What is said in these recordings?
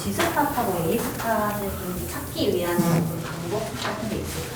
G스팟하고 A스팟을 좀 찾기 위한 방법 같은 게 있을까요?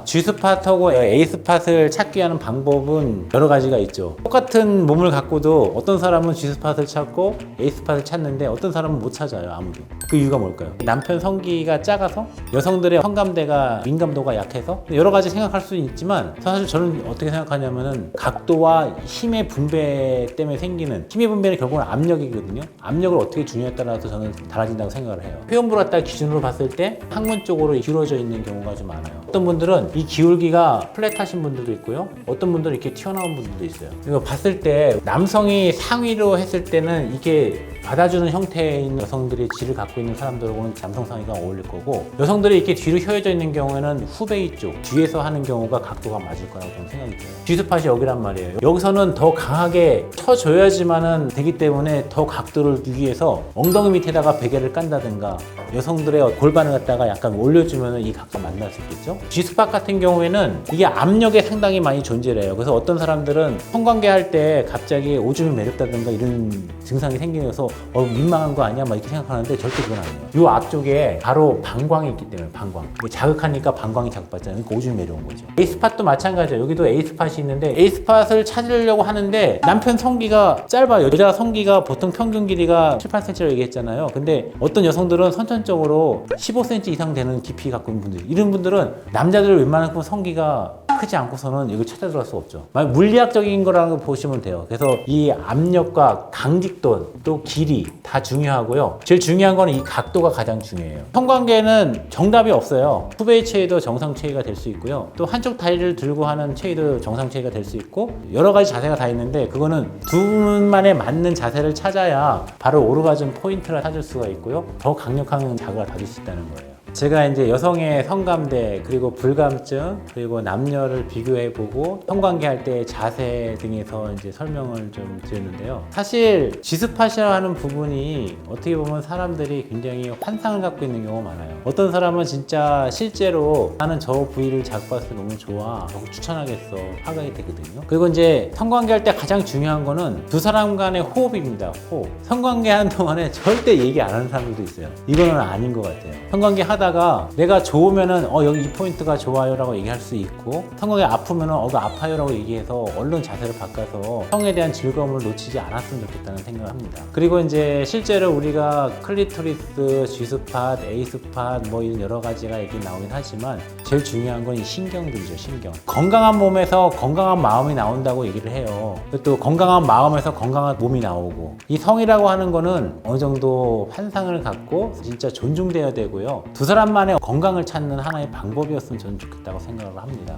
G스팟하고 A스팟을 찾기 위한 방법은 여러 가지가 있죠. 똑같은 몸을 갖고도 어떤 사람은 G스팟을 찾고 A스팟을 찾는데 어떤 사람은 못 찾아요, 아무도. 그 이유가 뭘까요? 남편 성기가 작아서? 여성들의 성감대가 민감도가 약해서? 여러 가지 생각할 수는 있지만 사실 저는 어떻게 생각하냐면은 각도와 힘의 분배 때문에 생기는 힘의 분배는 결국은 압력이거든요. 압력을 어떻게 주냐에 따라서 저는 달라진다고 생각을 해요. 회원부를 갖다 기준으로 봤을 때 항문 쪽으로 기울어져 있는 경우가 좀 많아요. 어떤 분들은 이 기울기가 플랫하신 분들도 있고요. 어떤 분들은 이렇게 튀어나온 분들도 있어요. 이거 봤을 때 남성이 상위로 했을 때는 이게 받아주는 형태의 있는 여성들이 G를 갖고 있는 사람들하고는 남성 상위가 어울릴 거고, 여성들이 이렇게 뒤로 휘어져 있는 경우에는 후베이 쪽 뒤에서 하는 경우가 각도가 맞을 거라고 저는 생각이 들어요. G스팟이 여기란 말이에요. 여기서는 더 강하게 쳐줘야지만은 되기 때문에 더 각도를 주기 위해서 엉덩이 밑에다가 베개를 깐다든가 여성들의 골반을 갖다가 약간 올려주면 이 각도가 만날 수 있겠죠. G스팟 같은 경우에는 이게 압력에 상당히 많이 존재를 해요. 그래서 어떤 사람들은 성관계 할 때 갑자기 오줌이 매렵다든가 이런 증상이 생기면서 민망한 거 아니야? 막 이렇게 생각하는데 절대 그건 아니에요. 요 앞쪽에 바로 방광이 있기 때문에 방광. 자극하니까 방광이 자극받잖아요. 그러니까 오줌이 매려운 거죠. A스팟도 마찬가지예요. 여기도 A스팟이 있는데 A스팟을 찾으려고 하는데 남편 성기가 짧아요. 여자 성기가 보통 평균 길이가 7, 8cm라고 얘기했잖아요. 근데 어떤 여성들은 선천적으로 15cm 이상 되는 깊이 갖고 있는 분들, 이런 분들은 남자들 웬만큼 성기가 크지 않고서는 이걸 찾아 들어갈 수 없죠. 물리학적인 거라고 보시면 돼요. 그래서 이 압력과 강직도 또 길이 다 중요하고요. 제일 중요한 거는 이 각도가 가장 중요해요. 성관계는 정답이 없어요. 후베이 체위도 정상 체위가 될 수 있고요. 또 한쪽 다리를 들고 하는 체위도 정상 체위가 될 수 있고, 여러 가지 자세가 다 있는데 그거는 두 분만에 맞는 자세를 찾아야 바로 오르가즘 포인트를 찾을 수가 있고요. 더 강력한 자극을 받을 수 있다는 거예요. 제가 이제 여성의 성감대, 그리고 불감증, 그리고 남녀를 비교해보고 성관계 할 때 자세 등에서 이제 설명을 좀 드렸는데요. 사실 G스팟이라고 하는 부분이 어떻게 보면 사람들이 굉장히 환상을 갖고 있는 경우가 많아요. 어떤 사람은 진짜 실제로 나는 저 부위를 자극받을 때 너무 좋아, 저거 추천하겠어 하게 되거든요. 그리고 이제 성관계 할 때 가장 중요한 거는 두 사람 간의 호흡입니다. 호흡. 성관계 하는 동안에 절대 얘기 안 하는 사람들도 있어요. 이거는 아닌 것 같아요. 성관계 하다가 내가 좋으면은 여기 이 포인트가 좋아요 라고 얘기할 수 있고, 성관계 아프면은 이거 아파요 라고 얘기해서 얼른 자세를 바꿔서 성에 대한 즐거움을 놓치지 않았으면 좋겠다는 생각을 합니다. 그리고 이제 실제로 우리가 클리토리스, G스팟, A스팟 뭐 이런 여러 가지가 얘기 나오긴 하지만 제일 중요한 건 이 신경들이죠. 신경. 건강한 몸에서 건강한 마음이 나온다고 얘기를 해요. 또 건강한 마음에서 건강한 몸이 나오고, 이 성이라고 하는 거는 어느 정도 환상을 갖고 진짜 존중돼야 되고요. 두 사람만의 건강을 찾는 하나의 방법이었으면 저는 좋겠다고 생각을 합니다.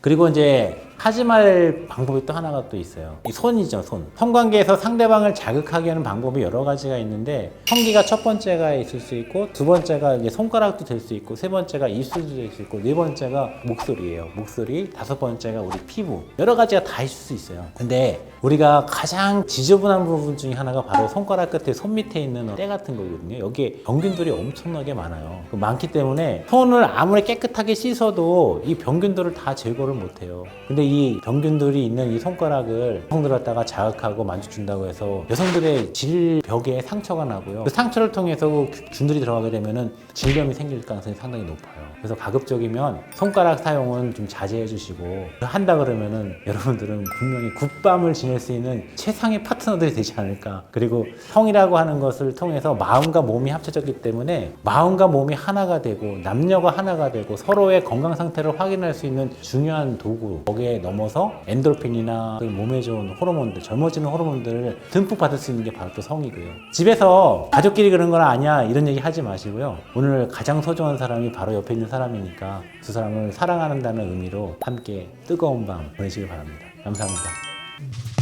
그리고 이제 하지 말 방법이 또 하나가 또 있어요. 이 손이죠, 손. 성관계에서 상대방을 자극하게 하는 방법이 여러 가지가 있는데, 성기가 첫 번째가 있을 수 있고, 두 번째가 이제 손가락도 될 수 있고, 세 번째가 입술도 될 수 있고, 네 번째가 목소리예요. 목소리, 다섯 번째가 우리 피부. 여러 가지가 다 있을 수 있어요. 근데 우리가 가장 지저분한 부분 중에 하나가 바로 손가락 끝에 손 밑에 있는 때 같은 거거든요. 여기에 병균들이 엄청나게 많아요. 많기 때문에 손을 아무리 깨끗하게 씻어도 이 병균들을 다 제거를 못해요. 근데 이 병균들이 있는 이 손가락을 여성들 갖다가 자극하고 만져준다고 해서 여성들의 질벽에 상처가 나고요. 그 상처를 통해서 균들이 들어가게 되면은 질염이 생길 가능성이 상당히 높아요. 그래서 가급적이면 손가락 사용은 좀 자제해 주시고, 한다 그러면은 여러분들은 분명히 굿밤을 지낼 수 있는 최상의 파트너들이 되지 않을까. 그리고 성이라고 하는 것을 통해서 마음과 몸이 합쳐졌기 때문에 마음과 몸이 하나가 되고 남녀가 하나가 되고 서로의 건강 상태를 확인할 수 있는 중요한 도구, 거기에 넘어서 엔도르핀이나 몸에 좋은 호르몬들, 젊어지는 호르몬들을 듬뿍 받을 수 있는 게 바로 또 성이고요. 집에서 가족끼리 그런 건 아니야 이런 얘기 하지 마시고요. 오늘 가장 소중한 사람이 바로 옆에 있는 사람이니까 두 사람을 사랑한다는 의미로 함께 뜨거운 밤 보내시길 바랍니다. 감사합니다.